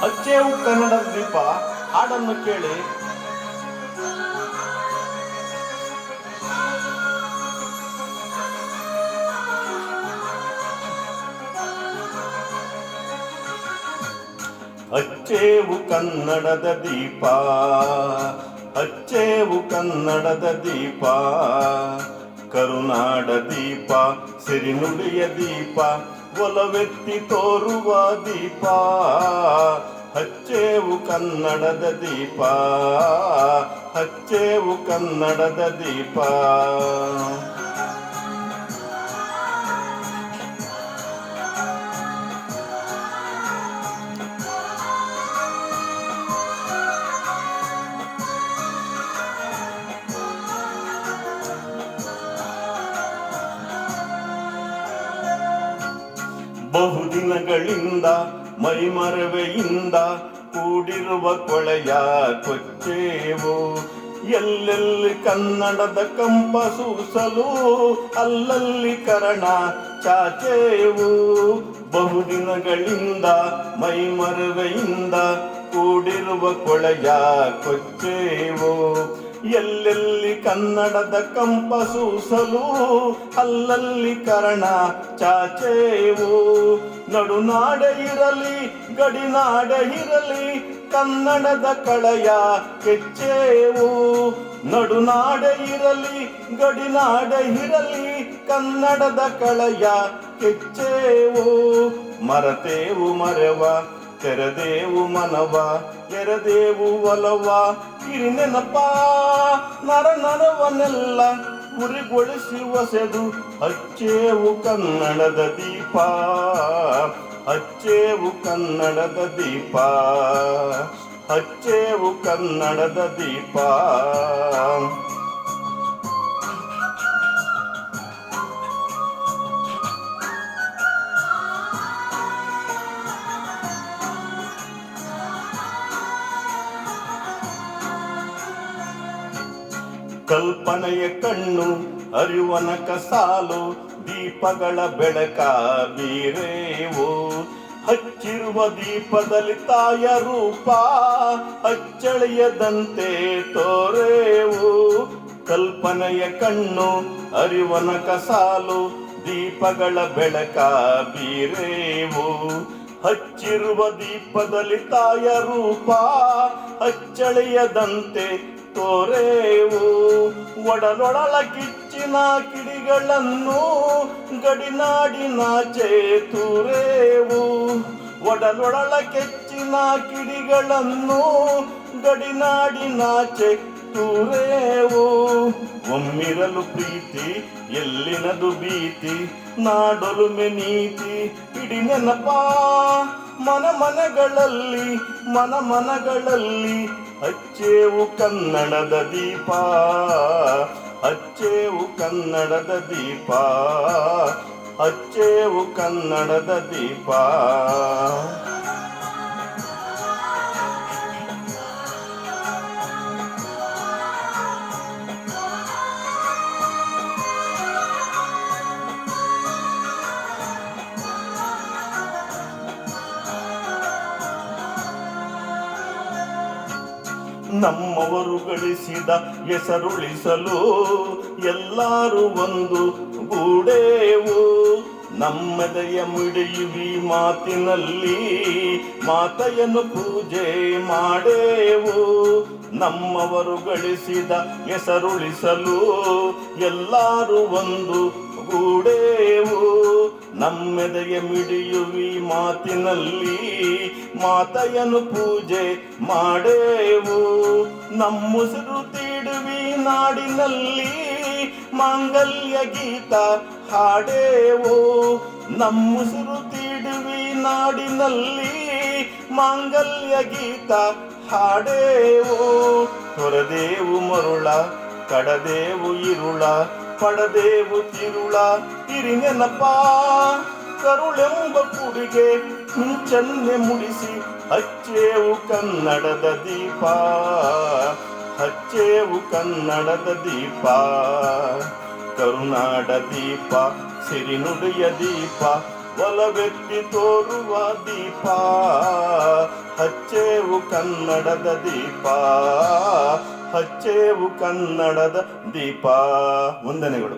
ಹಚ್ಚೇವು ಕನ್ನಡದ ದೀಪ ಹಾಡನ್ನು ಕೇಳಿ. ಹಚ್ಚೇವು ಕನ್ನಡದ ದೀಪ, ಹಚ್ಚೇವು ಕನ್ನಡದ ದೀಪ, ಕರುನಾಡ ದೀಪ, ಸಿರಿನುಡಿಯ ದೀಪ, ಒಲವೆತ್ತಿ ತೋರುವ ದೀಪ. ಹಚ್ಚೇವು ಕನ್ನಡದ ದೀಪ, ಹಚ್ಚೇವು ಕನ್ನಡದ ದೀಪ. ಬಹುದಿನಗಳಿಂದ ಮೈಮರವೆಯಿಂದ ಕೂಡಿರುವ ಕೊಳೆಯ ಕೊಚ್ಚೇವು. ಎಲ್ಲೆಲ್ಲಿ ಕನ್ನಡದ ಕಂಪ ಸೂಸಲು ಅಲ್ಲಲ್ಲಿ ಕರಣ ಚಾಚೇವು. ಬಹುದಿನಗಳಿಂದ ಮೈಮರವೆಯಿಂದ ಕೂಡಿರುವ ಕೊಳೆಯ ಕೊಚ್ಚೇವು. ಎಲ್ಲೆಲ್ಲಿ ಕನ್ನಡದ ಕಂಪ ಸೂಸಲು ಅಲ್ಲಲ್ಲಿ ಕರಣ ಚಾಚೇವು. ನಡುನಾಡೆ ಇರಲಿ ಗಡಿನಾಡೆ ಇರಲಿ ಕನ್ನಡದ ಕಳೆಯ ಕೆಚ್ಚೇವು. ನಡುನಾಡೆ ಇರಲಿ ಗಡಿನಾಡೆ ಇರಲಿ ಕನ್ನಡದ ಕಳೆಯ ಕೆಚ್ಚೇವು. ಮರತೇವು ಮರೆವ ತೆರೆದೇವು ಮನವ, ಎರೆದೇವು ಒಲವ, ಕಿರಿ ನೆನಪ ನರ ನರವನೆಲ್ಲ ಉರಿಗೊಳಿಸಿ ಒಸೆದು ಹಚ್ಚೇವು ಕನ್ನಡದ ದೀಪ, ಹಚ್ಚೇವು ಕನ್ನಡದ ದೀಪ, ಹಚ್ಚೇವು ಕನ್ನಡದ ದೀಪ. ಕಲ್ಪನೆಯ ಕಣ್ಣು ಅರಿವನಕ ಸಾಲು ದೀಪಗಳ ಬೆಳಕ ಬೀರೇವು. ಹಚ್ಚಿರುವ ದೀಪದಲ್ಲಿ ತಾಯ ರೂಪ ಅಚ್ಚಳಿಯದಂತೆ ತೋರೇವು. ಕಲ್ಪನೆಯ ಕಣ್ಣು ಅರಿವನಕ ಸಾಲು ದೀಪಗಳ ಬೆಳಕ ಬೀರೇವು. ಹಚ್ಚಿರುವ ದೀಪದಲ್ಲಿ ತಾಯ ರೂಪ ಅಚ್ಚಳಿಯದಂತೆ ತೋರೇವು. ಒಡಲೊಡಲ ಕಿಚ್ಚಿನ ಕಿಡಿಗಳನ್ನು ಗಡಿನಾಡಿನಾಚೆ ತೂರೇವು. ಒಡಲೊಡಲ ಕೆಚ್ಚಿನ ಕಿಡಿಗಳನ್ನು ಗಡಿನಾಡಿನಾಚೆ ತೂರೇವು. ಒಮ್ಮಿರಲು ಪ್ರೀತಿ ಎಲ್ಲಿನದು ಭೀತಿ, ನಾಡೊಲುಮೆ ನೀತಿ ಇಡಿ ನೆನಪ ಮನ ಮನಗಳಲ್ಲಿ ಮನ ಮನಗಳಲ್ಲಿ. ಹಚ್ಚೇವು ಕನ್ನಡದ ದೀಪ, ಹಚ್ಚೇವು ಕನ್ನಡದ ದೀಪ, ಹಚ್ಚೇವು ಕನ್ನಡದ ದೀಪ. ನಮ್ಮವರು ಗಳಿಸಿದ ಹೆಸರುಳಿಸಲು ಎಲ್ಲರೂ ಒಂದು ಗೂಡೇವು. ನಮ್ಮದೆಯ ಮಿಡಿಯುವಿ ಮಾತಿನಲ್ಲಿ ಮಾತೆಯನ್ನು ಪೂಜೆ ಮಾಡೇವು. ನಮ್ಮವರು ಗಳಿಸಿದ ಹೆಸರುಳಿಸಲು ಎಲ್ಲರೂ ಒಂದು ಗೂಡೇವು. ನಮ್ಮೆದೆಯ ಮಿಡಿಯುವಿ ಮಾತಿನಲ್ಲಿ ಮಾತೆಯನ್ನು ಪೂಜೆ ಮಾಡೇವು. ನಮ್ಮುಸಿರು ತೀಡುವಿ ನಾಡಿನಲ್ಲಿ ಮಾಂಗಲ್ಯ ಗೀತ ಹಾಡೇವು. ನಮ್ಮುಸಿರು ತೀಡುವಿ ನಾಡಿನಲ್ಲಿ ಮಾಂಗಲ್ಯ ಗೀತ ಹಾಡೇವು. ತೊರೆದೇವು ಮರುಳ ಕಡದೇವು ಇರುಳ ಪಡದೇವು ತಿರುಳ ಇರಿ ನೆನಪ ಕರುಳೆಂಬ ಕುಡಿಗೆ ಮಿಂಚನ್ನೆ ಮುಡಿಸಿ ಹಚ್ಚೇವು ಕನ್ನಡದ ದೀಪ, ಹಚ್ಚೇವು ಕನ್ನಡದ ದೀಪ. ಕರುನಾಡ ದೀಪ ಸಿರಿನುಡಿಯ ದೀಪ ಒಲವೆತ್ತಿ ತೋರುವ ದೀಪ. ಕನ್ನಡದ ದೀಪ, ಹಚ್ಚೇವು ಕನ್ನಡದ ದೀಪ. ವಂದನೆಗಳು.